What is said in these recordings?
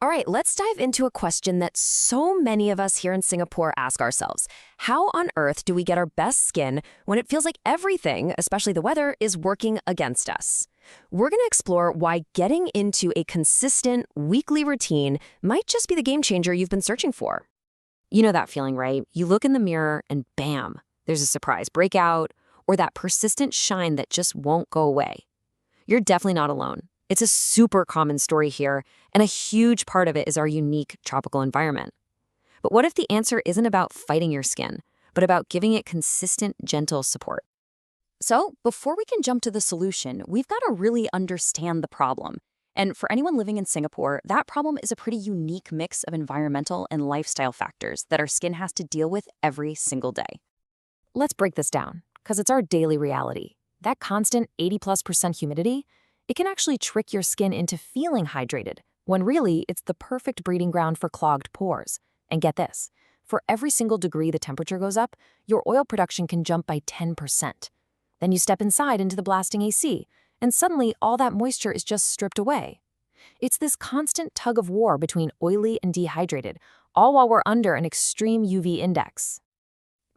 All right, let's dive into a question that so many of us here in Singapore ask ourselves. How on earth do we get our best skin when it feels like everything, especially the weather, is working against us? We're going to explore why getting into a consistent weekly routine might just be the game changer you've been searching for. You know that feeling, right? You look in the mirror and bam, there's a surprise breakout or that persistent shine that just won't go away. You're definitely not alone. It's a super common story here, and a huge part of it is our unique tropical environment. But what if the answer isn't about fighting your skin, but about giving it consistent, gentle support? So, before we can jump to the solution, we've got to really understand the problem. And for anyone living in Singapore, that problem is a pretty unique mix of environmental and lifestyle factors that our skin has to deal with every single day. Let's break this down, because it's our daily reality. That constant 80+% humidity, it can actually trick your skin into feeling hydrated, when really it's the perfect breeding ground for clogged pores. And get this, for every single degree the temperature goes up, your oil production can jump by 10%. Then you step inside into the blasting AC, and suddenly all that moisture is just stripped away. It's this constant tug of war between oily and dehydrated, all while we're under an extreme UV index.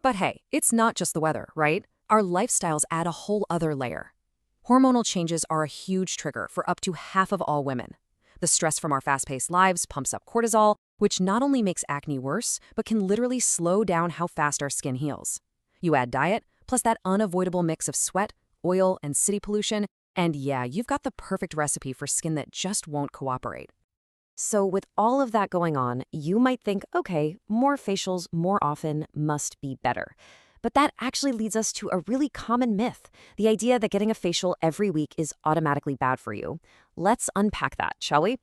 But hey, it's not just the weather, right? Our lifestyles add a whole other layer. Hormonal changes are a huge trigger for up to half of all women. The stress from our fast-paced lives pumps up cortisol, which not only makes acne worse, but can literally slow down how fast our skin heals. You add diet, plus that unavoidable mix of sweat, oil, and city pollution, and yeah, you've got the perfect recipe for skin that just won't cooperate. So with all of that going on, you might think, okay, more facials more often must be better. But that actually leads us to a really common myth, the idea that getting a facial every week is automatically bad for you. Let's unpack that, shall we?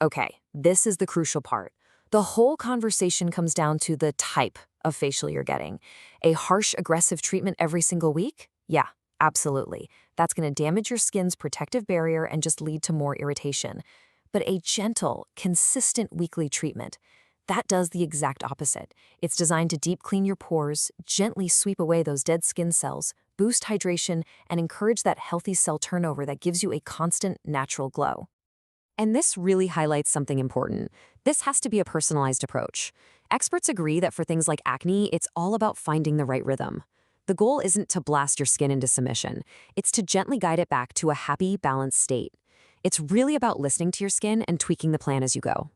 Okay, this is the crucial part. The whole conversation comes down to the type of facial you're getting. A harsh, aggressive treatment every single week? Yeah, absolutely. That's going to damage your skin's protective barrier and just lead to more irritation. But a gentle, consistent weekly treatment, that does the exact opposite. It's designed to deep clean your pores, gently sweep away those dead skin cells, boost hydration, and encourage that healthy cell turnover that gives you a constant, natural glow. And this really highlights something important. This has to be a personalized approach. Experts agree that for things like acne, it's all about finding the right rhythm. The goal isn't to blast your skin into submission. It's to gently guide it back to a happy, balanced state. It's really about listening to your skin and tweaking the plan as you go.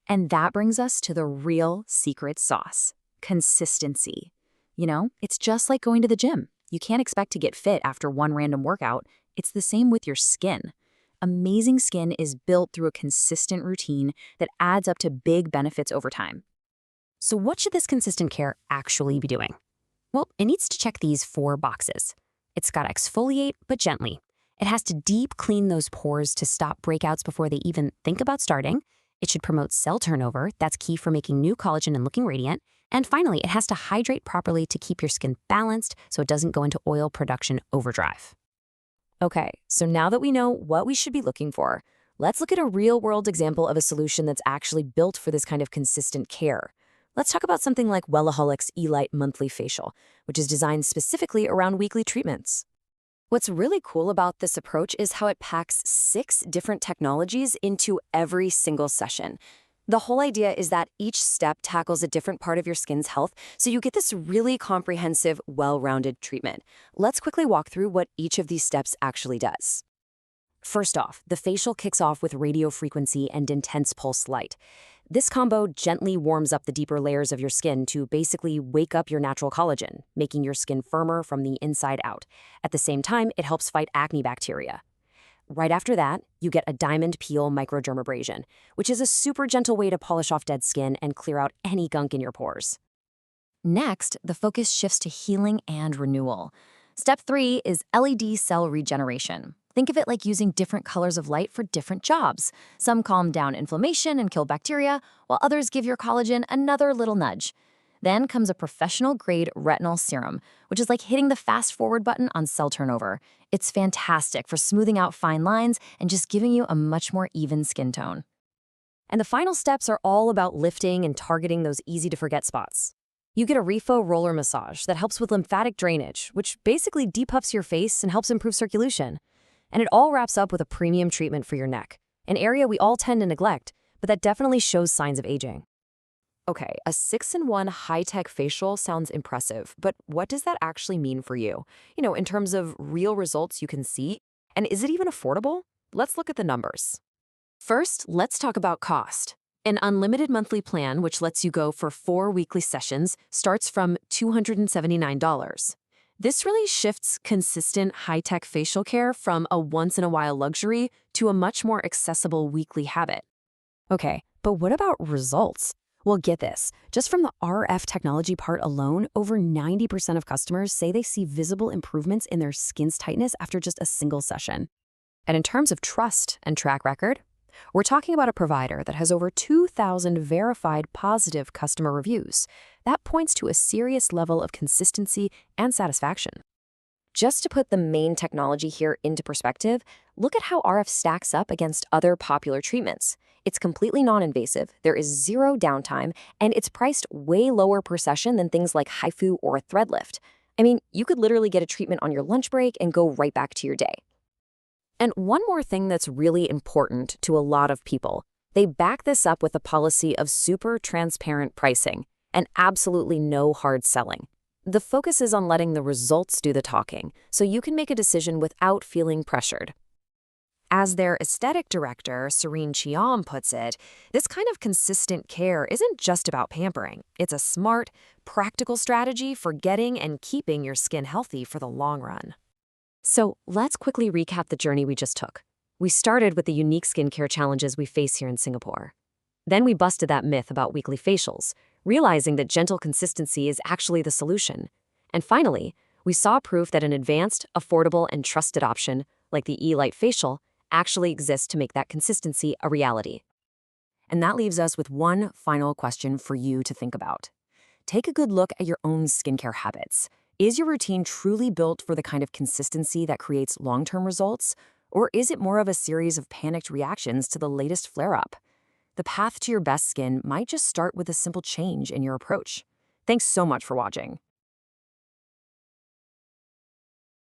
And that brings us to the real secret sauce, consistency. You know, it's just like going to the gym. You can't expect to get fit after one random workout. It's the same with your skin. Amazing skin is built through a consistent routine that adds up to big benefits over time. So what should this consistent care actually be doing? Well, it needs to check these 4 boxes. It's got to exfoliate, but gently. It has to deep clean those pores to stop breakouts before they even think about starting. It should promote cell turnover. That's key for making new collagen and looking radiant. And finally, it has to hydrate properly to keep your skin balanced so it doesn't go into oil production overdrive. Okay, so now that we know what we should be looking for, let's look at a real-world example of a solution that's actually built for this kind of consistent care. Let's talk about something like Wellaholic's E Lite Monthly Facial, which is designed specifically around weekly treatments. What's really cool about this approach is how it packs 6 different technologies into every single session. The whole idea is that each step tackles a different part of your skin's health, so you get this really comprehensive, well-rounded treatment. Let's quickly walk through what each of these steps actually does. First off, the facial kicks off with radiofrequency and intense pulse light. This combo gently warms up the deeper layers of your skin to basically wake up your natural collagen, making your skin firmer from the inside out. At the same time, it helps fight acne bacteria. Right after that, you get a diamond peel microdermabrasion, which is a super gentle way to polish off dead skin and clear out any gunk in your pores. Next, the focus shifts to healing and renewal. Step 3 is LED cell regeneration. Think of it like using different colors of light for different jobs. Some calm down inflammation and kill bacteria, while others give your collagen another little nudge. Then comes a professional-grade retinol serum, which is like hitting the fast-forward button on cell turnover. It's fantastic for smoothing out fine lines and just giving you a much more even skin tone. And the final steps are all about lifting and targeting those easy-to-forget spots. You get a Refo roller massage that helps with lymphatic drainage, which basically depuffs your face and helps improve circulation. And it all wraps up with a premium treatment for your neck, an area we all tend to neglect, but that definitely shows signs of aging. Okay, a 6-in-1 high-tech facial sounds impressive, but what does that actually mean for you? In terms of real results you can see, and is it even affordable? Let's look at the numbers. First, let's talk about cost. An unlimited monthly plan, which lets you go for 4 weekly sessions, starts from $279. This really shifts consistent high-tech facial care from a once-in-a-while luxury to a much more accessible weekly habit. Okay, but what about results? Well, get this. Just from the RF technology part alone, over 90% of customers say they see visible improvements in their skin's tightness after just a single session. And in terms of trust and track record, we're talking about a provider that has over 2,000 verified positive customer reviews. That points to a serious level of consistency and satisfaction. Just to put the main technology here into perspective, look at how RF stacks up against other popular treatments. It's completely non-invasive, there is zero downtime, and it's priced way lower per session than things like HIFU or ThreadLift. I mean, you could literally get a treatment on your lunch break and go right back to your day. And one more thing that's really important to a lot of people, they back this up with a policy of super transparent pricing and absolutely no hard selling. The focus is on letting the results do the talking, so you can make a decision without feeling pressured. As their aesthetic director, Serene Chiam, puts it, this kind of consistent care isn't just about pampering. It's a smart, practical strategy for getting and keeping your skin healthy for the long run. So let's quickly recap the journey we just took. We started with the unique skincare challenges we face here in Singapore. Then we busted that myth about weekly facials, realizing that gentle consistency is actually the solution. And finally, we saw proof that an advanced, affordable, and trusted option, like the E Lite Facial, actually exists to make that consistency a reality. And that leaves us with one final question for you to think about. Take a good look at your own skincare habits. Is your routine truly built for the kind of consistency that creates long-term results? Or is it more of a series of panicked reactions to the latest flare-up? The path to your best skin might just start with a simple change in your approach. Thanks so much for watching.